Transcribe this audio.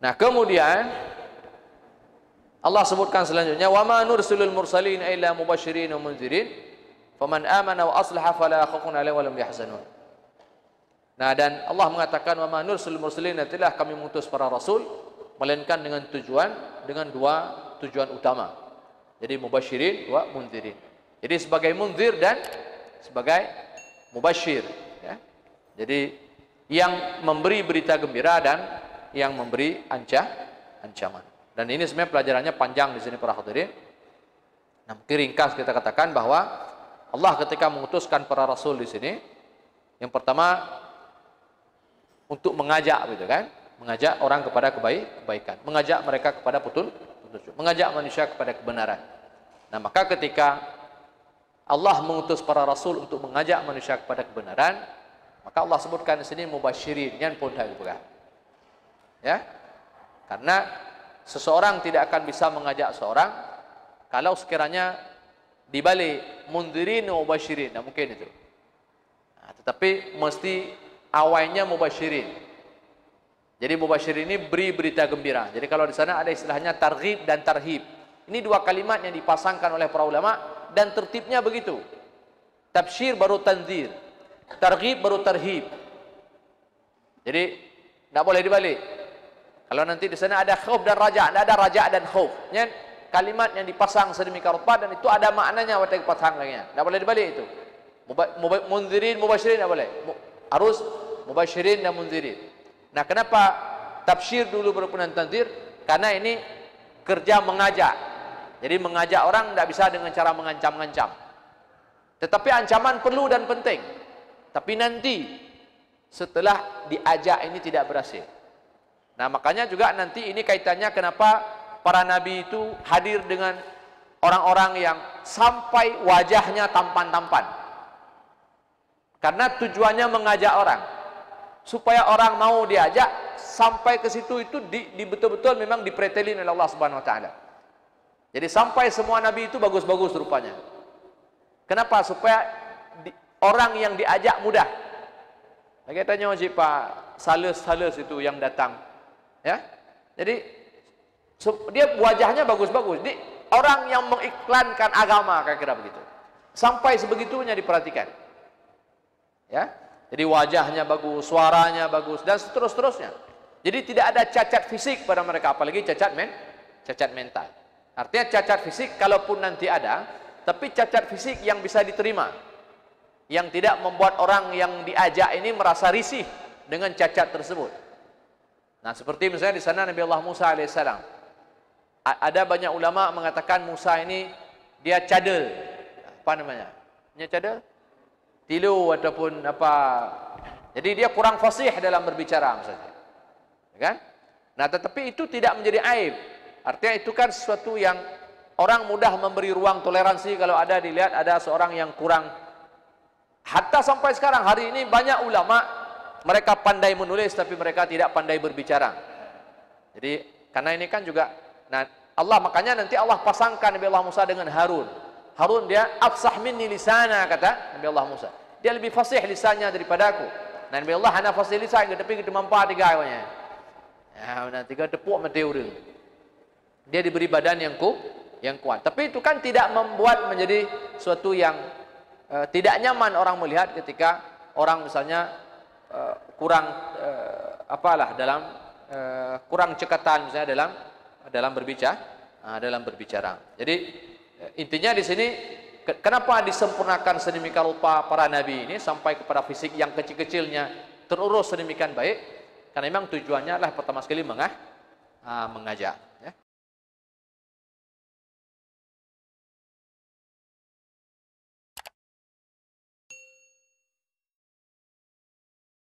Nah, kemudian Allah sebutkan selanjutnya, wa ma nursilul mursalin illa mubasysyirin wa mundzirin faman amana wa aslaha fala khaufun 'alaihim wa lahum yahzanun. Nah, dan Allah mengatakan wa ma nursilul mursalin, nantilah kami mengutus para rasul melainkan dengan dua tujuan utama. Jadi mubasysyirin wa mundzirin. Jadi sebagai munzir dan sebagai mubasyir, ya. Jadi yang memberi berita gembira dan yang memberi ancaman. Dan ini sebenarnya pelajarannya panjang di sini para hadirin. Nah, mungkin ringkas kita katakan bahwa Allah ketika mengutuskan para rasul di sini, yang pertama untuk mengajak, gitu kan? Mengajak orang kepada kebaikan, mengajak mereka kepada petunjuk, mengajak manusia kepada kebenaran. Nah, maka ketika Allah mengutus para rasul untuk mengajak manusia kepada kebenaran, maka Allah sebutkan di sini mubasyirin, yang pun bukan. Ya, karena seseorang tidak akan bisa mengajak seorang kalau sekiranya dibalik mundzirin wa mubasyirin, nah, mungkin itu. Nah, tetapi mesti awalnya mubasyirin. Jadi mubasyirin ini beri berita gembira. Jadi kalau di sana ada istilahnya targhib dan tarhib. Ini dua kalimat yang dipasangkan oleh para ulama dan tertibnya begitu. Tabsyir baru tanzir, targhib baru tarhib. Jadi tidak boleh dibalik. Kalau nanti di sana ada khauf dan raja, tidak ada raja dan khauf. Ya, kalimat yang dipasang sedemikian rupa dan itu ada maknanya waktu dipasang lagi. Tidak boleh dibalik itu. Mundzirin, mubasyirin tidak boleh. Harus mubasyirin dan mundzirin. Nah, kenapa tafsir dulu baru kemudian tanzir? Karena ini kerja mengajak. Jadi mengajak orang tidak bisa dengan cara mengancam-ngancam. Tetapi ancaman perlu dan penting. Tapi nanti setelah diajak ini tidak berhasil. Nah, makanya juga nanti ini kaitannya kenapa para nabi itu hadir dengan orang-orang yang sampai wajahnya tampan-tampan. Karena tujuannya mengajak orang. Supaya orang mau diajak sampai ke situ itu betul-betul memang dipretelin oleh Allah Subhanahu wa taala. Jadi sampai semua nabi itu bagus-bagus rupanya. Kenapa? Supaya orang yang diajak mudah. Lagi tanya wajib Pak Sales itu yang datang. Ya. Jadi dia wajahnya bagus-bagus. Orang yang mengiklankan agama kira-kira begitu. Sampai sebegitunya diperhatikan. Ya. Jadi wajahnya bagus, suaranya bagus dan seterusnya. Jadi tidak ada cacat fisik pada mereka, apalagi cacat mental. Artinya cacat fisik kalaupun nanti ada, tapi cacat fisik yang bisa diterima. Yang tidak membuat orang yang diajak ini merasa risih dengan cacat tersebut. Nah, seperti misalnya di sana Nabi Allah Musa alaihissalam. Ada banyak ulama mengatakan Musa ini dia cadel. Apa namanya? Dia cadel? Tilu ataupun apa. Jadi dia kurang fasih dalam berbicara misalnya. Ya kan? Nah, tetapi itu tidak menjadi aib. Artinya itu kan sesuatu yang orang mudah memberi ruang toleransi kalau ada dilihat ada seorang yang kurang. Hatta sampai sekarang hari ini banyak ulama mereka pandai menulis tapi mereka tidak pandai berbicara. Jadi karena ini kan juga nah Allah makanya nanti Allah pasangkan Nabi Allah Musa dengan Harun. Harun dia afsah minni lisana kata Nabi Allah Musa. Dia lebih fasih lisannya daripada aku. Nah, Nabi Allah hana fasih lisan tapi kita mampu tiga awalnya. Ya, nah tiga tepuk mati urang. Dia diberi badan yang kuat. Tapi itu kan tidak membuat menjadi suatu yang tidak nyaman orang melihat ketika orang misalnya kurang apalah dalam kurang cekatan misalnya dalam berbicara. Jadi intinya di sini kenapa disempurnakan sedemikian rupa para nabi ini sampai kepada fisik yang kecil-kecilnya terurus sedemikian baik? Karena memang tujuannya adalah pertama sekali mengajak.